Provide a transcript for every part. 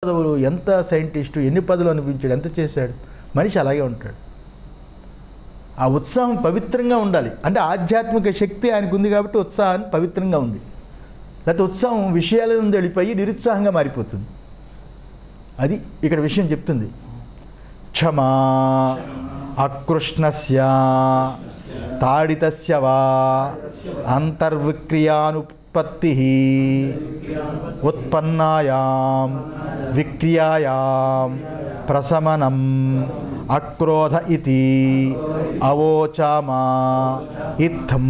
పదవులు, ఎంత సైంటిస్టు, ఎన్ని పదవులు అనిపించాడు, ఎంత చేశాడు, మనిషి అలాగే ఉంటాడు. ఆ ఉత్సాహం పవిత్రంగా ఉండాలి. అంటే ఆధ్యాత్మిక శక్తి ఆయనకు ఉంది కాబట్టి ఉత్సాహాన్ని పవిత్రంగా ఉంది. లేకపోతే ఉత్సాహం విషయాల నుండి వెళ్ళిపోయి నిరుత్సాహంగా మారిపోతుంది. అది ఇక్కడ విషయం చెప్తుంది. క్షమా అకృష్ణస్య తాడితస్య వా అంతర్విక్రియానుపత్తి ఉత్పన్నాయాం విక్రియాయాం ప్రశమనం అక్రోధ ఇతి అవోచామా ఇత్థం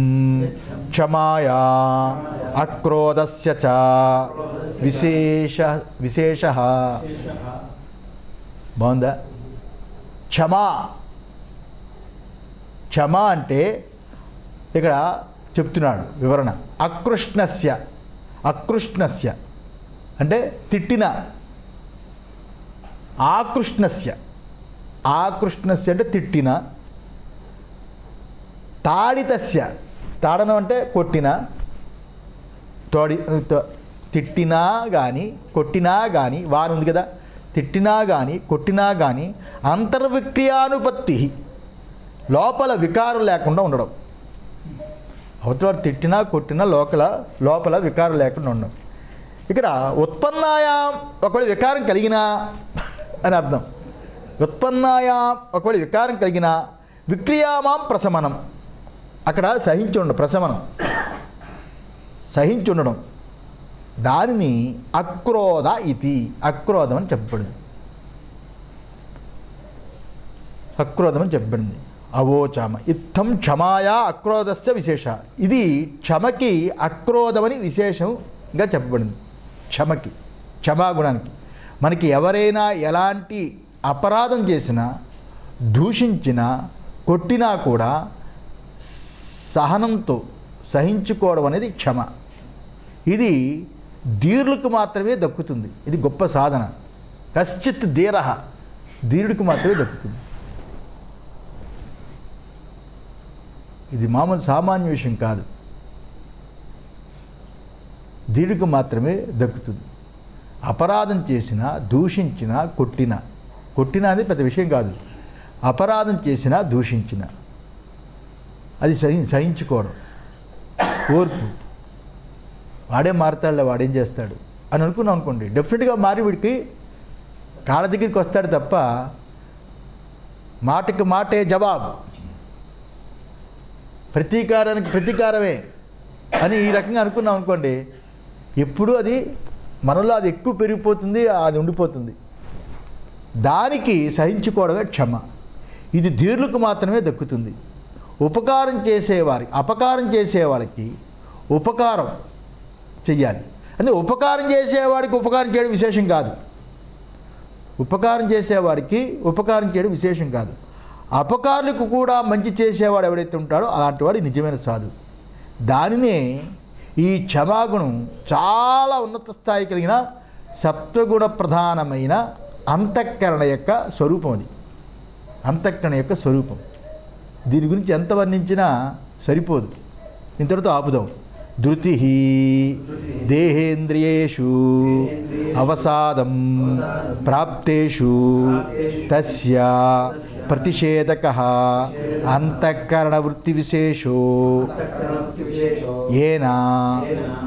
క్షమాయా అక్రోధస్య చ విశేష. బాగుందా? క్షమా క్షమా అంటే ఇక్కడ చెప్తున్నాడు వివరణ. అకృష్ణస్య అంటే తిట్టిన, ఆకృష్ణస్య అంటే తిట్టిన, తాడితస్య తాడనం అంటే కొట్టిన, తిట్టినా కానీ కొట్టినా కానీ వారు ఉంది కదా, తిట్టినా కానీ కొట్టినా కానీ అంతర్విక్రియానుపత్తి లోపల వికారం లేకుండా ఉండడం. అవతల తిట్టినా కొట్టినా లోపల వికారం లేకుండా ఉండడం. ఇక్కడ ఉత్పన్నాయాం ఒకవేళ వికారం కలిగినా అని అర్థం. ఉత్పన్నాయాం ఒకవేళ వికారం కలిగినా విక్రియామాం ప్రశమనం, అక్కడ సహించి ఉండడం, ప్రశమనం సహించి ఉండడం, దానిని అక్రోధ ఇది అక్రోధం అని చెప్పబడింది. అక్రోధం అని చెప్పబడింది. అవోచామ ఇత్థం క్షమాయా అక్రోధస్య విశేష. ఇది క్షమకి అక్రోధమని విశేషంగా చెప్పబడింది. క్షమాగుణానికి మనకి ఎవరైనా ఎలాంటి అపరాధం చేసినా, దూషించినా, కొట్టినా కూడా సహనంతో సహించుకోవడం అనేది క్షమ. ఇది ధీరులకు మాత్రమే దక్కుతుంది. ఇది గొప్ప సాధన. కశ్చిత్ ధీరః, ధీరుడికి మాత్రమే దక్కుతుంది. ఇది మామూలు సామాన్య విషయం కాదు, ధీరుడికి మాత్రమే దక్కుతుంది. అపరాధం చేసినా, దూషించినా, కొట్టినా అనేది పెద్ద విషయం కాదు. అపరాధం చేసినా, దూషించినా అది సహించుకోవడం, ఓర్పు. వాడే మారుతాడులే, వాడేం చేస్తాడు అని అనుకున్నాం అనుకోండి, డెఫినెట్గా మారి వీడికి కాళ్ళ దగ్గరికి వస్తాడు తప్ప మాటకి మాటే జవాబు, ప్రతీకారానికి ప్రతీకారమే అని ఈ రకంగా అనుకున్నాం అనుకోండి, ఎప్పుడూ అది మనలో అది ఎక్కువ పెరిగిపోతుంది, అది ఉండిపోతుంది. దానికి సహించుకోవడమే క్షమ. ఇది ధీరులకు మాత్రమే దక్కుతుంది. అపకారం చేసేవాళ్ళకి ఉపకారం చెయ్యాలి. అంటే ఉపకారం చేసేవాడికి ఉపకారం చేయడం విశేషం కాదు. ఉపకారం చేసేవాడికి ఉపకారం చేయడం విశేషం కాదు. అపకారులకు కూడా మంచి చేసేవాడు ఎవడైతే ఉంటాడో అలాంటి వాడు నిజమైన సాధువు. దానినే ఈ క్షమాగుణం చాలా ఉన్నత స్థాయి కలిగిన సత్వగుణ ప్రధానమైన అంతఃకరణ యొక్క స్వరూపం. అది అంతఃకరణ యొక్క స్వరూపం. దీని గురించి ఎంత వర్ణించినా సరిపోదు. ఇంతటితో ఆపుదాం. ధృతి దేహేంద్రియేషు అవసాదం ప్రాప్తేషు తస్య ప్రతిషేధకః అంతఃకరణ వృత్తి విశేషో ఏన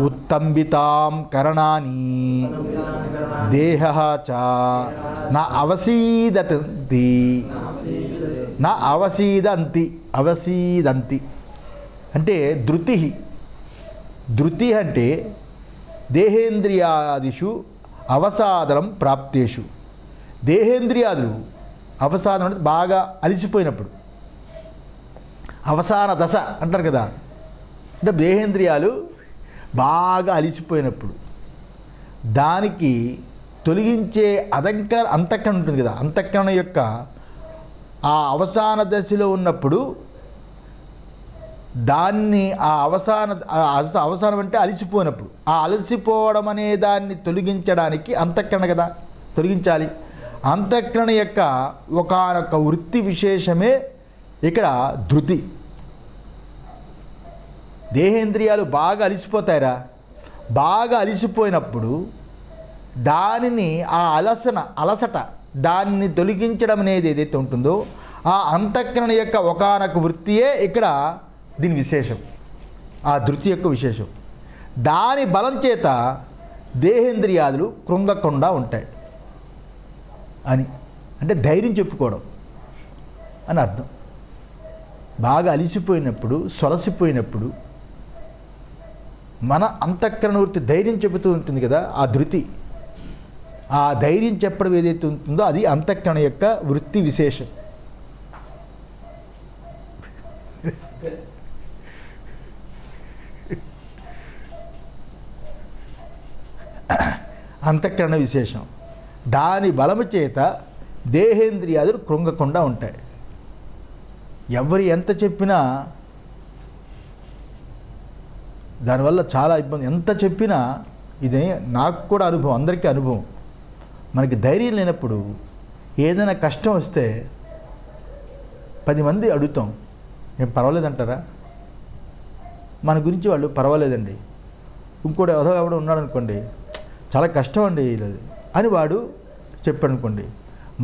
ఉత్తంబితాం కరణాని దేహః చ న అవసీదంతి అంటే ధృతి అంటే దేహేంద్రియాదిషు అవసాదనం ప్రాప్తేషు. దేహేంద్రియాదులు అవసాదం అంటే బాగా అలిసిపోయినప్పుడు, అవసాన దశ అంటారు కదా, అంటే దేహేంద్రియాలు బాగా అలిసిపోయినప్పుడు దానికి తొలగించే అంతఃకరణ ఉంటుంది కదా, అంతఃకరణ యొక్క ఆ అవసాన దశలో ఉన్నప్పుడు దాన్ని అవసానం అంటే అలసిపోయినప్పుడు ఆ అలసిపోవడం అనే దాన్ని తొలగించడానికి అంతఃకరణ కదా తొలగించాలి. అంతఃకరణ యొక్క ఒకానొక వృత్తి విశేషమే ఇక్కడ ధృతి. దేహేంద్రియాలు బాగా అలిసిపోతాయిరా, బాగా అలిసిపోయినప్పుడు దానిని ఆ అలసట దాన్ని తొలగించడం అనేది ఏదైతే ఉంటుందో ఆ అంతఃకరణ యొక్క ఒకానొక వృత్తియే ఇక్కడ దీని విశేషం, ఆ ధృతి యొక్క విశేషం. దాని బలం చేత దేహేంద్రియాదులు కృంగకుండా ఉంటాయి అని, అంటే ధైర్యం చెప్పుకోవడం అని అర్థం. బాగా అలిసిపోయినప్పుడు, సొలసిపోయినప్పుడు మన అంతఃకరణ వృత్తి ధైర్యం చెబుతూ ఉంటుంది కదా, ఆ ధృతి, ఆ ధైర్యం చెప్పడం ఏదైతే ఉంటుందో అది అంతఃకరణ యొక్క వృత్తి విశేషం. అంతఃకరణ విశేషం. దాని బలము చేత దేహేంద్రియాదులు కృంగకుండా ఉంటాయి. ఎవరు ఎంత చెప్పినా దానివల్ల చాలా ఇబ్బంది. ఎంత చెప్పినా ఇది నాకు కూడా అనుభవం, అందరికీ అనుభవం. మనకి ధైర్యం లేనప్పుడు ఏదైనా కష్టం వస్తే 10 మంది అడుగుతాం, ఏం పర్వాలేదంటారా? మన గురించి వాళ్ళు పర్వాలేదండి, ఇంకోటి ఎవడో ఉన్నాడు అనుకోండి, చాలా కష్టం అండి అని వాడు చెప్పాడు అనుకోండి,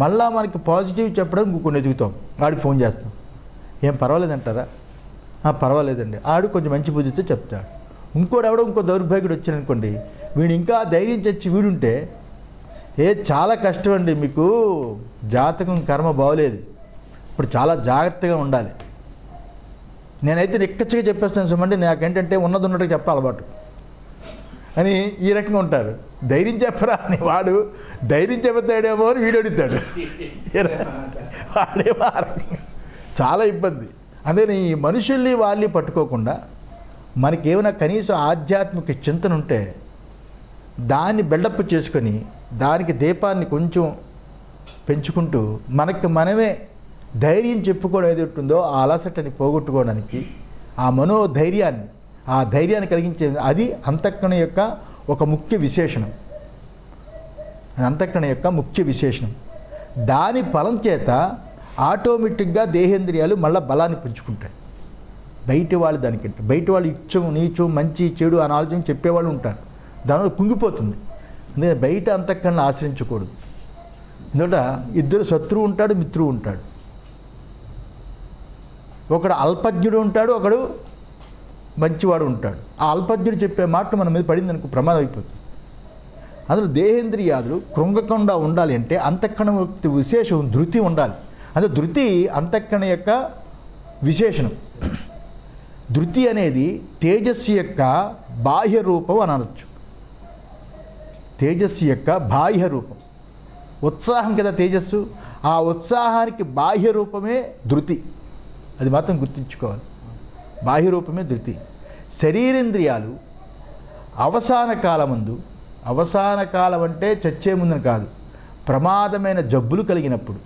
మళ్ళా మనకి పాజిటివ్ చెప్పడం ఇంకొన్ని ఎదుగుతాం, వాడికి ఫోన్ చేస్తాం, ఏం పర్వాలేదంటారా? పర్వాలేదండి. ఆడు కొంచెం మంచి బుద్ధితో చెప్తాడు. ఇంకోటి ఎవడో ఇంకో దౌర్భాగ్యుడు వచ్చాడు అనుకోండి, వీడు ఇంకా ధైర్యం తెచ్చి వీడుంటే, చాలా కష్టం అండి, మీకు జాతకం కర్మ బాగోలేదు, ఇప్పుడు చాలా జాగ్రత్తగా ఉండాలి. నేనైతే నిక్కచ్చిగా చెప్పేస్తాను సమండి, నాకేంటంటే ఉన్నట్టుగా చెప్పాలి అలవాటు అని ఈ రకంగా ఉంటారు. ధైర్యం చెప్పరా అని వాడు ధైర్యం చెబుతాడేమో అని వీడు అడుగుతాడు, వాడేమో చాలా ఇబ్బంది. అందుకని ఈ మనుషుల్ని వాళ్ళని పట్టుకోకుండా మనకేమైనా కనీసం ఆధ్యాత్మిక చింతన ఉంటే దాన్ని బిల్డప్ చేసుకొని దానికి దీపాన్ని కొంచెం పెంచుకుంటూ మనకి మనమే ధైర్యం చెప్పుకోవడం ఏది ఉంటుందో ఆ అలసటని పోగొట్టుకోవడానికి ఆ మనోధైర్యాన్ని, ఆ ధైర్యాన్ని కలిగించే అది అంతఃకరణ యొక్క ఒక ముఖ్య విశేషణం. అంతఃకరణ యొక్క ముఖ్య విశేషణం. దాని ఫలం చేత ఆటోమేటిక్గా దేహేంద్రియాలు మళ్ళీ బలాన్ని పెంచుకుంటాయి. బయట వాళ్ళు దానికంటే బయట వాళ్ళు ఇచ్చం నీచం మంచి చెడు అని ఆలోచన చెప్పేవాళ్ళు ఉంటారు, దానివల్ల కుంగిపోతుంది. అందుకని బయట అంతఃకరణ ఆశ్రయించకూడదు. ఎందుకంటే ఇద్దరు శత్రువు ఉంటాడు, మిత్రువు ఉంటాడు. ఒకడు అల్పజ్ఞుడు ఉంటాడు, ఒకడు మంచివాడు ఉంటాడు. ఆ అల్పజ్ఞుడు చెప్పే మాట మన మీద పడింది అనుకో ప్రమాదం అయిపోతుంది. అందులో దేహేంద్రియాదులు కృంగకుండా ఉండాలి అంటే అంతఃకరణ విశేషం ధృతి ఉండాలి. అంటే ధృతి అంతఃకరణ యొక్క విశేషణం. ధృతి అనేది తేజస్సు యొక్క బాహ్య రూపం అని అనొచ్చు. తేజస్సు యొక్క బాహ్య రూపం, ఉత్సాహం కదా తేజస్సు, ఆ ఉత్సాహానికి బాహ్య రూపమే ధృతి. అది మాత్రం గుర్తుంచుకోవాలి, బాహ్య రూపమే ధృతి. శరీరేంద్రియాలు అవసాన కాలమందు, అవసాన కాలం అంటే చచ్చే ముందని కాదు, ప్రమాదమైన జబ్బులు కలిగినప్పుడు,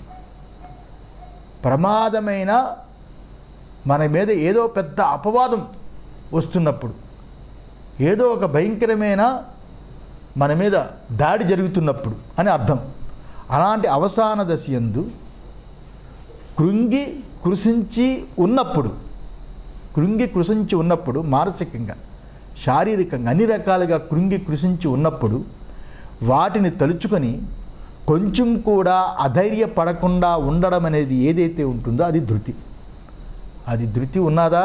ప్రమాదమైన మన మీద ఏదో పెద్ద అపవాదం వస్తున్నప్పుడు, ఏదో ఒక భయంకరమైన మన మీద దాడి జరుగుతున్నప్పుడు అని అర్థం. అలాంటి అవసాన దశ యందు కృంగి కృషించి ఉన్నప్పుడు మానసికంగా శారీరకంగా అన్ని రకాలుగా కృంగి కృషించి ఉన్నప్పుడు వాటిని తలుచుకొని కొంచెం కూడా అధైర్యపడకుండా ఉండడం అనేది ఏదైతే ఉంటుందో అది ధృతి. అది ధృతి ఉన్నదా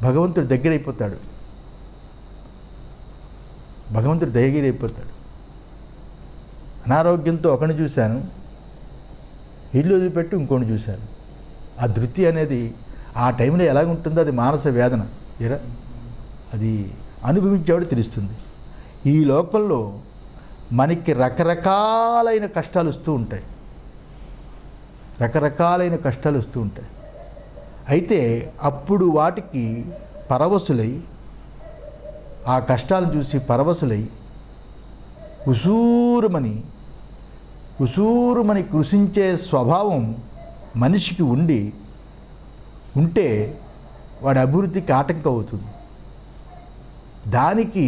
భగవంతుడు దగ్గరైపోతాడు, భగవంతుడు దగ్గరైపోతాడు. అనారోగ్యంతో ఒకరిని చూశాను, ఇల్లు వదిలిపెట్టి ఇంకోని చూశాను. ఆ ధృతి అనేది ఆ టైంలో ఎలాగుంటుందో అది మానస వేదన, అది అనుభవించేవాడు తెలుస్తుంది. ఈ లోకంలో మనకి రకరకాలైన కష్టాలు వస్తూ ఉంటాయి, రకరకాలైన కష్టాలు వస్తూ ఉంటాయి. అయితే అప్పుడు వాటికి పరవశులై, ఆ కష్టాలను చూసి పరవశులై ఉసూరుమని కృషించే స్వభావం మనిషికి ఉంటే వాడి అభివృద్ధికి ఆటంకం అవుతుంది. దానికి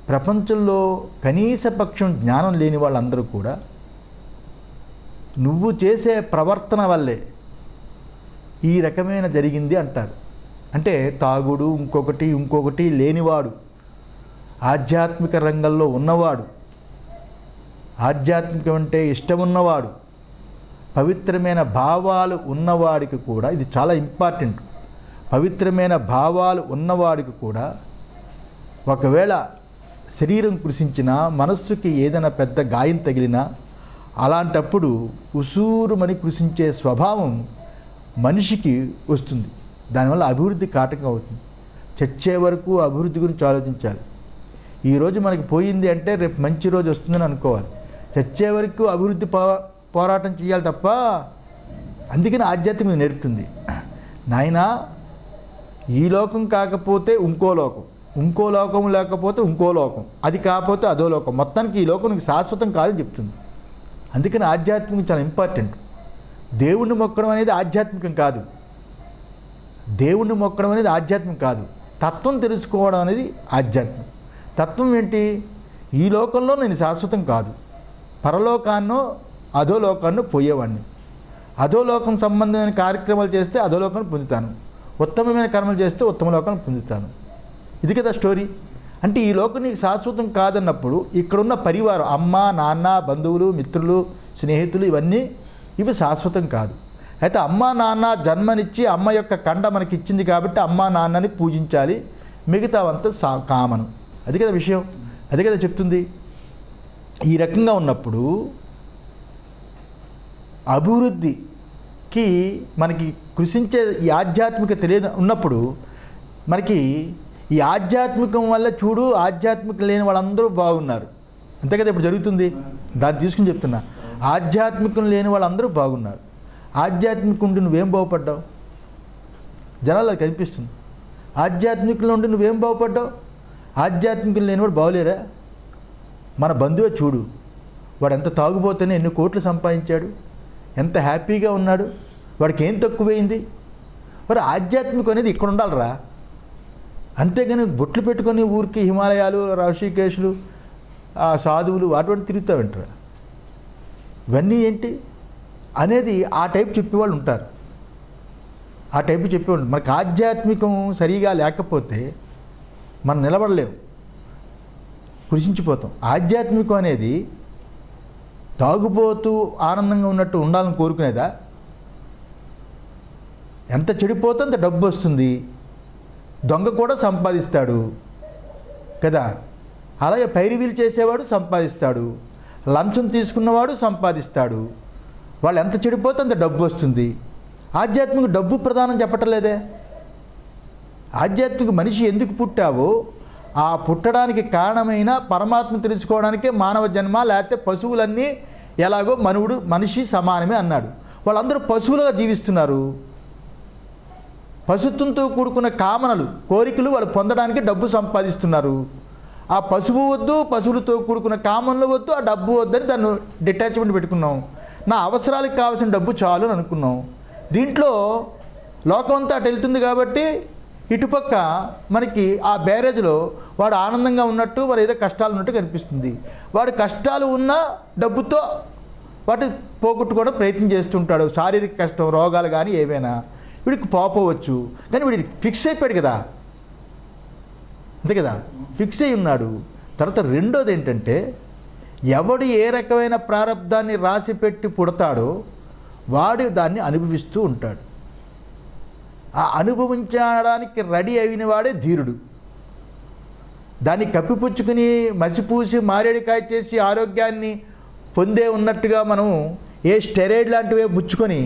ప్రపంచంలో కనీసపక్షం జ్ఞానం లేని వాళ్ళందరూ కూడా నువ్వు చేసే ప్రవర్తన వల్లే ఈ రకమైన జరిగింది అంటారు. అంటే తాగుడు ఇంకొకటి లేనివాడు ఆధ్యాత్మిక రంగంలో ఉన్నవాడు, ఆధ్యాత్మికం అంటే ఇష్టమున్నవాడు, పవిత్రమైన భావాలు ఉన్నవాడికి కూడా ఇది చాలా ఇంపార్టెంట్. పవిత్రమైన భావాలు ఉన్నవాడికి కూడా ఒకవేళ శరీరం కృషించినా, మనస్సుకి ఏదైనా పెద్ద గాయం తగిలినా అలాంటప్పుడు ఉసూరుమని కృషించే స్వభావం మనిషికి వస్తుంది. దానివల్ల అభివృద్ధి కాటకం అవుతుంది. చచ్చే వరకు అభివృద్ధి గురించి ఆలోచించాలి. ఈరోజు మనకి పోయింది అంటే రేపు మంచి రోజు వస్తుందని అనుకోవాలి. చచ్చే వరకు అభివృద్ధి పోరాటం చేయాలి తప్ప. అందుకని ఆధ్యాత్మికత నేర్పుతుంది, నాయనా ఈ లోకం కాకపోతే ఇంకో లోకం, ఇంకో లోకం లేకపోతే ఇంకో లోకం, అది కాకపోతే అదో లోకం, మొత్తానికి ఈ లోకం నీకు శాశ్వతం కాదని చెప్తుంది. అందుకని ఆధ్యాత్మికం చాలా ఇంపార్టెంట్. దేవుణ్ణి మొక్కడం అనేది ఆధ్యాత్మికం కాదు. దేవుణ్ణి మొక్కడం అనేది ఆధ్యాత్మికం కాదు. తత్వం తెలుసుకోవడం అనేది ఆధ్యాత్మికం. తత్వం ఏంటి? ఈ లోకంలో నేను శాశ్వతం కాదు, పరలోకాన్నో అధోలోకాన్నో పోయేవాడిని. అధోలోకం సంబంధమైన కార్యక్రమాలు చేస్తే అధోలోకాన్ని పొందుతాను, ఉత్తమమైన కర్మలు చేస్తే ఉత్తమ లోకాన్ని పొందుతాను. ఇది కదా స్టోరీ. అంటే ఈ లోకం నీకు శాశ్వతం కాదన్నప్పుడు ఇక్కడున్న పరివారం, అమ్మ నాన్న బంధువులు మిత్రులు స్నేహితులు ఇవి శాశ్వతం కాదు. అయితే అమ్మ నాన్న జన్మనిచ్చి అమ్మ యొక్క కండ మనకి ఇచ్చింది కాబట్టి అమ్మ నాన్నని పూజించాలి, మిగతావంతా కామను. అది కదా విషయం, అది కదా చెప్తుంది. ఈ రకంగా ఉన్నప్పుడు అభివృద్ధికి మనకి కృషించే ఈ ఆధ్యాత్మిక తెలియదు ఉన్నప్పుడు మనకి ఈ ఆధ్యాత్మికం వల్ల చూడు ఆధ్యాత్మికం లేని వాళ్ళందరూ బాగున్నారు. అంతే కదా ఇప్పుడు జరుగుతుంది. దాన్ని తీసుకుని చెప్తున్నా, ఆధ్యాత్మికం లేని వాళ్ళందరూ బాగున్నారు. ఆధ్యాత్మికం ఉండి నువ్వేం బాగుపడ్డావు? జనాలు అది కనిపిస్తుంది. ఆధ్యాత్మికంలో ఉండి నువ్వేం బాగుపడ్డావు? ఆధ్యాత్మికం లేనివాడు బాగులేరా? మన బంధువే చూడు, వాడు ఎంత తాగుబోతేనే ఎన్ని కోట్లు సంపాదించాడు, ఎంత హ్యాపీగా ఉన్నాడు, వాడికి ఏం తక్కువైంది? మరి ఆధ్యాత్మికం అనేది ఇక్కడ ఉండాలిరా. అంతేగాని బొట్లు పెట్టుకొని ఊరికి హిమాలయాలు ఋషికేశులు సాధువులు అటువంటి తిరుగుతూ ఉంటారు. ఇవన్నీ ఏంటి అనేది ఆ టైప్ చెప్పేవాళ్ళు ఉంటారు. ఆ టైపు చెప్పేవాళ్ళు. మనకు ఆధ్యాత్మికం సరిగా లేకపోతే మనం నిలబడలేము, కృషించిపోతాం. ఆధ్యాత్మికం అనేది తాగుపోతూ ఆనందంగా ఉన్నట్టు ఉండాలని కోరుకునేదా? ఎంత చెడిపోతే అంత డబ్బు వస్తుంది, దొంగ కూడా సంపాదిస్తాడు కదా. అలాగే పైరువీలు చేసేవాడు సంపాదిస్తాడు, లంచం తీసుకున్నవాడు సంపాదిస్తాడు. వాళ్ళు ఎంత చెడిపోతే అంత డబ్బు వస్తుంది. ఆధ్యాత్మిక డబ్బు ప్రధానం చెప్పటలేదే. ఆధ్యాత్మిక మనిషి ఎందుకు పుట్టావో ఆ పుట్టడానికి కారణమైన పరమాత్మ తెలుసుకోవడానికే మానవ జన్మ. లేకపోతే పశువులన్నీ ఎలాగో మనిషి సమానమే అన్నాడు. వాళ్ళందరూ పశువులుగా జీవిస్తున్నారు. పశుత్వంతో కూడుకున్న కామనలు కోరికలు వాళ్ళు పొందడానికి డబ్బు సంపాదిస్తున్నారు. ఆ పశువు వద్దు, పశువులతో కూడుకున్న కామనలు వద్దు, ఆ డబ్బు వద్దని దాన్ని డిటాచ్మెంట్ పెట్టుకున్నాం. నా అవసరాలకు కావాల్సిన డబ్బు చాలు అని అనుకున్నాం. దీంట్లో లోకం అంతా అటు వెళ్తుంది కాబట్టి ఇటుపక్క మనకి ఆ బ్యారేజ్లో వాడు ఆనందంగా ఉన్నట్టు, వాడు ఏదో కష్టాలు ఉన్నట్టు కనిపిస్తుంది. వాడు కష్టాలు ఉన్న డబ్బుతో వాటి పోగొట్టుకోవడం ప్రయత్నం చేస్తుంటాడు. శారీరక కష్టం, రోగాలు కానీ ఏవైనా వీడికి పోవచ్చు. కానీ వీడికి ఫిక్స్ అయిపోయాడు కదా, అంతే కదా, ఫిక్స్ అయి ఉన్నాడు. తర్వాత రెండోది ఏంటంటే, ఎవడు ఏ రకమైన ప్రారంధాన్ని రాసిపెట్టి పుడతాడో వాడు దాన్ని అనుభవిస్తూ ఉంటాడు. ఆ అనుభవించడానికి రెడీ అయిన వాడే ధీరుడు. దాన్ని కప్పిపుచ్చుకుని మసిపూసి మారేడికాయ చేసి ఆరోగ్యాన్ని పొందే ఉన్నట్టుగా మనం ఏ స్టెరాయిడ్ లాంటివే పుచ్చుకొని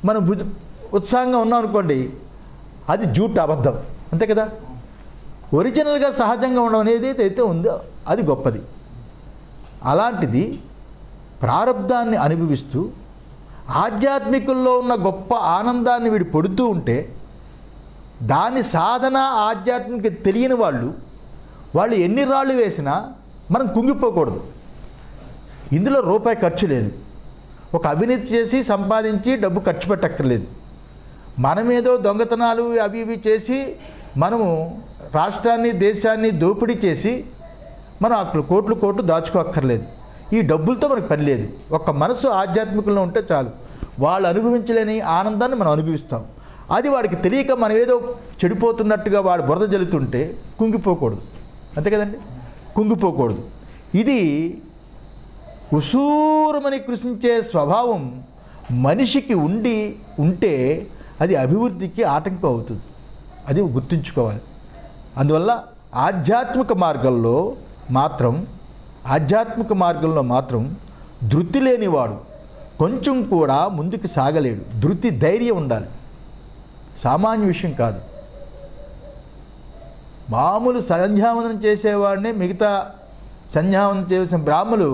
మనం ఉత్సాహంగా ఉన్నాం అనుకోండి, అది జూట్, అబద్ధం. అంతే కదా. ఒరిజినల్గా సహజంగా ఉండడం అనేది అయితే ఉందో అది గొప్పది. అలాంటిది ప్రారబ్ధాన్ని అనుభవిస్తూ ఆధ్యాత్మికంలో ఉన్న గొప్ప ఆనందాన్ని వీడు పొడుతూ ఉంటే దాని సాధన ఆధ్యాత్మిక తెలియని వాళ్ళు ఎన్ని రాళ్ళు వేసినా మనం కుంగిపోకూడదు. ఇందులో రూపాయి ఖర్చు లేదు. ఒక అవినీతి చేసి సంపాదించి డబ్బు ఖర్చు పెట్టక్కర్లేదు. మనమేదో దొంగతనాలు అవి ఇవి చేసి మనము రాష్ట్రాన్ని దేశాన్ని దోపిడీ చేసి మనం అక్కడ కోట్లు దాచుకోక్కర్లేదు. ఈ డబ్బులతో మనకు పని లేదు. ఒక్క మనసు ఆధ్యాత్మికంలో ఉంటే చాలు. వాళ్ళు అనుభవించలేని ఆనందాన్ని మనం అనుభవిస్తాం. అది వాడికి తెలియక మనం ఏదో చెడిపోతున్నట్టుగా వాడు బురద జల్లుతుంటే కుంగిపోకూడదు. అంతే కదండి. కుంగిపోకూడదు. ఇది ఉసూరమని కృషించే స్వభావం మనిషికి ఉంటే అది అభివృద్ధికి ఆటంకం అవుతుంది. అది గుర్తుంచుకోవాలి. అందువల్ల ఆధ్యాత్మిక మార్గంలో మాత్రం ధృతి లేనివాడు కొంచెం కూడా ముందుకు సాగలేడు. ధృతి, ధైర్యం ఉండాలి. సామాన్య విషయం కాదు. మామూలు సంధ్యావందనం చేసేవాడినే మిగతా సంధ్యావందనం చేసిన బ్రాహ్మలు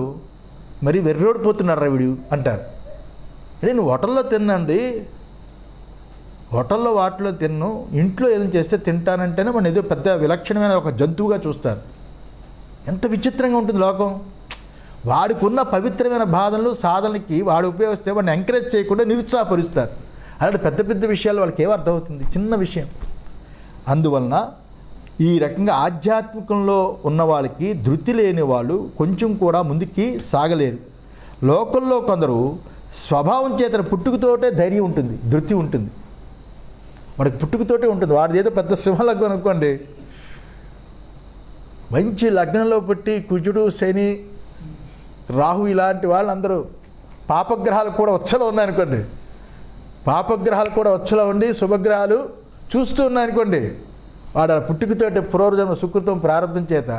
మరి వెర్రోడిపోతున్నారా వీడు అంటారు. అంటే నువ్వు హోటల్లో తినండి, హోటల్లో వాటిలో తిన్ను, ఇంట్లో ఏదైనా చేస్తే తింటానంటేనే మనం ఏదో పెద్ద విలక్షణమైన ఒక జంతువుగా చూస్తారు. ఎంత విచిత్రంగా ఉంటుంది లోకం. వాడికి ఉన్న పవిత్రమైన బాధలు సాధనకి వాడు ఉపయోగిస్తే వాడిని ఎంకరేజ్ చేయకుండా నిరుత్సాహపరుస్తారు. అలాంటి పెద్ద పెద్ద విషయాలు వాళ్ళకి ఏమర్థమవుతుంది? చిన్న విషయం. అందువలన ఈ రకంగా ఆధ్యాత్మికంలో ఉన్న వాళ్ళకి ధృతి లేని వాళ్ళు కొంచెం కూడా ముందుకి సాగలేరు. లోకంలో కొందరు స్వభావం చేత పుట్టుకతోటే ధైర్యం ఉంటుంది, ధృతి ఉంటుంది. వాడికి పుట్టుకతోటే ఉంటుంది. వాడిది ఏదో పెద్ద సింహలగ్నం అనుకోండి, మంచి లగ్నంలో పుట్టి కుజుడు, శని, రాహు ఇలాంటి వాళ్ళందరూ పాపగ్రహాలు కూడా వచ్చలో ఉన్నాయనుకోండి, పాపగ్రహాలు కూడా వచ్చలో ఉండి శుభగ్రహాలు చూస్తూ ఉన్నాయనుకోండి, వాడు ఆ పుట్టుకతోటి పూర్వజన్మ సుకృతం ప్రారంభం చేత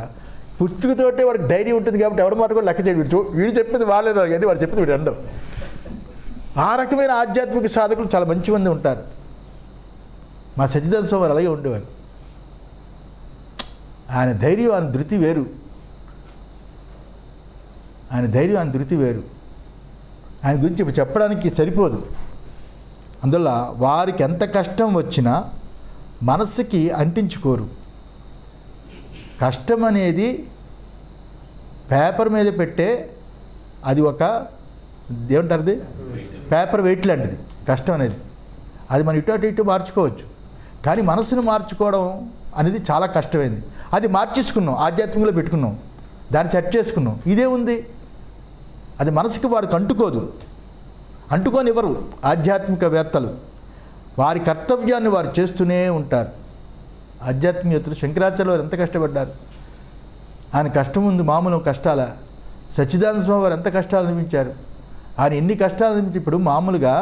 పుట్టుకతోటే వాడికి ధైర్యం ఉంటుంది. కాబట్టి ఎవరి మాట కూడా లెక్క చేయడు. వీడు చెప్పింది వాళ్ళేదో కానీ వాడు చెప్పింది వీడు అండం. ఆ రకమైన ఆధ్యాత్మిక సాధకులు చాలా మంచి మంది ఉంటారు. మా సచ్చిదానంద స్వామి అలాగే ఉండేవారు. ఆయన ధైర్యం, ఆయన ధృతి వేరు. ఆయన గురించి ఇప్పుడు చెప్పడానికి సరిపోదు. అందువల్ల వారికి ఎంత కష్టం వచ్చినా మనస్సుకి అంటించుకోరు. కష్టం అనేది పేపర్ మీద పెట్టే అది ఒక ఏమంటారు, అది పేపర్ వెయిట్ లాంటిది కష్టం అనేది. అది మనం ఇటు మార్చుకోవచ్చు. కానీ మనసును మార్చుకోవడం అనేది చాలా కష్టమైంది. అది మార్చేసుకున్నాం, ఆధ్యాత్మికంలో పెట్టుకున్నాం, దాన్ని సెట్ చేసుకున్నాం. ఇదే ఉంది. అది మనసుకి వారికి అంటుకోనివ్వరు ఆధ్యాత్మికవేత్తలు. వారి కర్తవ్యాన్ని వారు చేస్తూనే ఉంటారు. ఆధ్యాత్మికవేత్తలు శంకరాచార్య వారు ఎంత కష్టపడ్డారు. ఆయన కష్టం ఉంది, మామూలు కష్టాల. సచ్చిదానంద స్వామి వారు ఎంత కష్టాలు అనిపించారు. ఆయన ఎన్ని కష్టాలు అనిపించి ఇప్పుడు మామూలుగా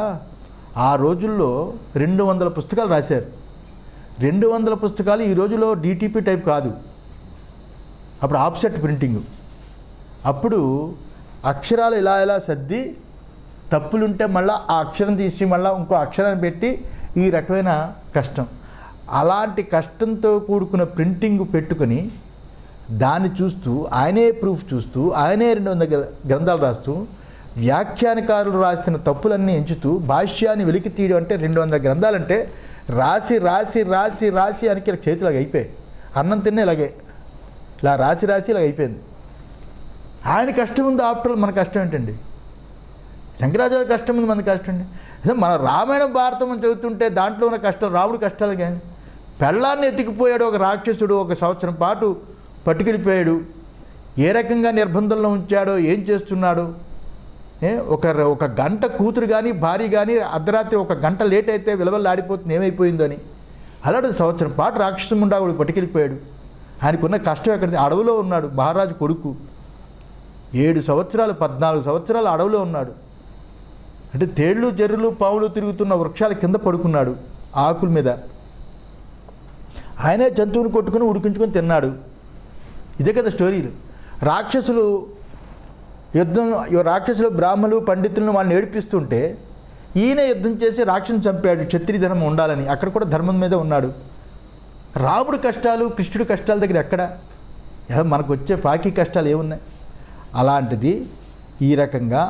ఆ రోజుల్లో 200 పుస్తకాలు రాశారు. 200 పుస్తకాలు ఈ రోజులో డిటిపి టైప్ కాదు. అప్పుడు ఆఫ్సెట్ ప్రింటింగ్. అప్పుడు అక్షరాలు ఇలా సర్ది తప్పులుంటే మళ్ళీ ఆ అక్షరం తీసి మళ్ళీ ఇంకో అక్షరాన్ని పెట్టి ఈ రకమైన కష్టం. అలాంటి కష్టంతో కూడుకున్న ప్రింటింగ్ పెట్టుకొని దాన్ని చూస్తూ ఆయనే ప్రూఫ్ చూస్తూ ఆయనే 200 గ్రంథాలు రాస్తూ వ్యాఖ్యానకారులు రాసిన తప్పులన్నీ ఎంచుతూ భాష్యాన్ని వెలికి తీయడం అంటే 200 గ్రంథాలంటే రాసి అనికి చేతిలాగా అయిపోయాయి. అన్నం తిన్న ఇలాగే ఇలా రాసి ఇలాగ అయిపోయింది. ఆయన కష్టం ఉంది. ఆఫ్టర్ మన కష్టం ఏంటండి? శంకరాచార్య కష్టం ఉంది, మన కష్టం అండి. మన రామాయణ భారతం అని చదువుతుంటే దాంట్లో ఉన్న కష్టం రాముడు కష్టాలు కానీ. పెళ్ళాన్ని ఎత్తుకుపోయాడు ఒక రాక్షసుడు, 1 సంవత్సరం పాటు పట్టుకెళ్ళిపోయాడు. ఏ రకంగా నిర్బంధంలో ఉంచాడో, ఏం చేస్తున్నాడు. ఒక గంట కూతురు కానీ భార్య కానీ అర్ధరాత్రి 1 గంట లేట్ అయితే విలవల్లాడిపోతుంది ఏమైపోయిందని. అలాంటి 1 సంవత్సరం పాటు రాక్షసుముండావుడు పట్టుకెళ్ళిపోయాడు. ఆయనకున్న కష్టం ఎక్కడ? అడవిలో ఉన్నాడు. మహారాజు కొడుకు 7 సంవత్సరాలు 14 సంవత్సరాలు అడవిలో ఉన్నాడు. అంటే తేళ్ళు, జర్రులు, పావులు తిరుగుతున్న వృక్షాల కింద పడుకున్నాడు ఆకుల మీద. ఆయనే జంతువుని కొట్టుకుని ఉడికించుకొని తిన్నాడు. ఇదే కదా స్టోరీలు. రాక్షసులు బ్రాహ్మణులు పండితులను వాళ్ళని ఏడిపిస్తుంటే ఈయన యుద్ధం చేసి రాక్షసుని చంపాడు. క్షత్రియ ధర్మం ఉండాలని. అక్కడ కూడా ధర్మం మీద ఉన్నాడు. రాముడు కష్టాలు, కృష్ణుడి కష్టాల దగ్గర ఎక్కడ? మనకు వచ్చే పాకి కష్టాలు ఏమున్నాయి? అలాంటిది ఈ రకంగా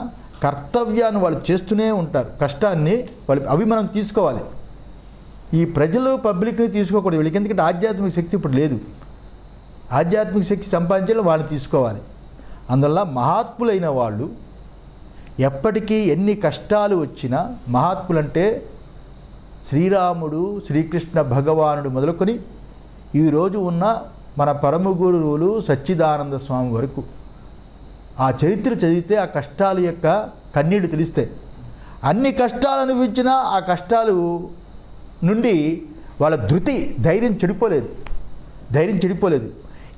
కర్తవ్యాన్ని వాళ్ళు చేస్తూనే ఉంటారు. కష్టాన్ని అవి మనం తీసుకోవాలి. ఈ ప్రజలు పబ్లిక్ని తీసుకోకూడదు వీళ్ళకి. ఎందుకంటే ఆధ్యాత్మిక శక్తి ఇప్పుడు లేదు. ఆధ్యాత్మిక శక్తి సంపాదించాలి, వాళ్ళు తీసుకోవాలి. అందువల్ల మహాత్ములైన వాళ్ళు ఎప్పటికీ ఎన్ని కష్టాలు వచ్చినా, మహాత్ములంటే శ్రీరాముడు, శ్రీకృష్ణ భగవానుడు మొదలుకొని ఈరోజు ఉన్న మన పరమ గురువులు సచ్చిదానంద స్వామి వరకు ఆ చరిత్ర చదివితే ఆ కష్టాల యొక్క కన్నీళ్లు తెలిస్తాయి. అన్ని కష్టాలు అనిపించినా ఆ కష్టాలు నుండి వాళ్ళ ధైర్యం చెడిపోలేదు.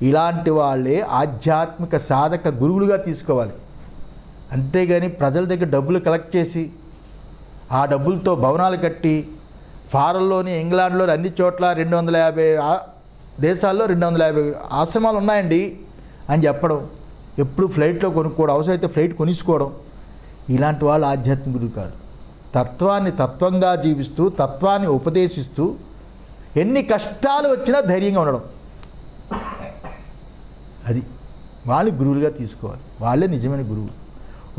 ఇలాంటి వాళ్ళే ఆధ్యాత్మిక సాధక గురువులుగా తీసుకోవాలి. అంతేగాని ప్రజల దగ్గర డబ్బులు కలెక్ట్ చేసి ఆ డబ్బులతో భవనాలు కట్టి ఫారెన్లోని ఇంగ్లాండ్లోని అన్ని చోట్ల 250 దేశాల్లో 250 ఆశ్రమాలు ఉన్నాయండి అని చెప్పడం, ఎప్పుడు ఫ్లైట్లో కొనుక్కోవడం, అవసరమైతే ఫ్లైట్ కొనిసుకోవడం, ఇలాంటి వాళ్ళు ఆధ్యాత్మిక గురువు కాదు. తత్వాన్ని తత్వంగా జీవిస్తూ తత్వాన్ని ఉపదేశిస్తూ ఎన్ని కష్టాలు వచ్చినా ధైర్యంగా ఉండడం, అది వాళ్ళు గురువులుగా తీసుకోవాలి. వాళ్ళే నిజమైన గురువు.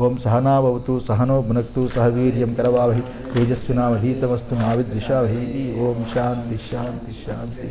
ఓం సహనావతు సహనో భునక్తు సహ వీర్యం కరవావహి తేజస్వినావధీతమస్తు మా విద్విషావహి. ఓం శాంతి శాంతి శాంతి.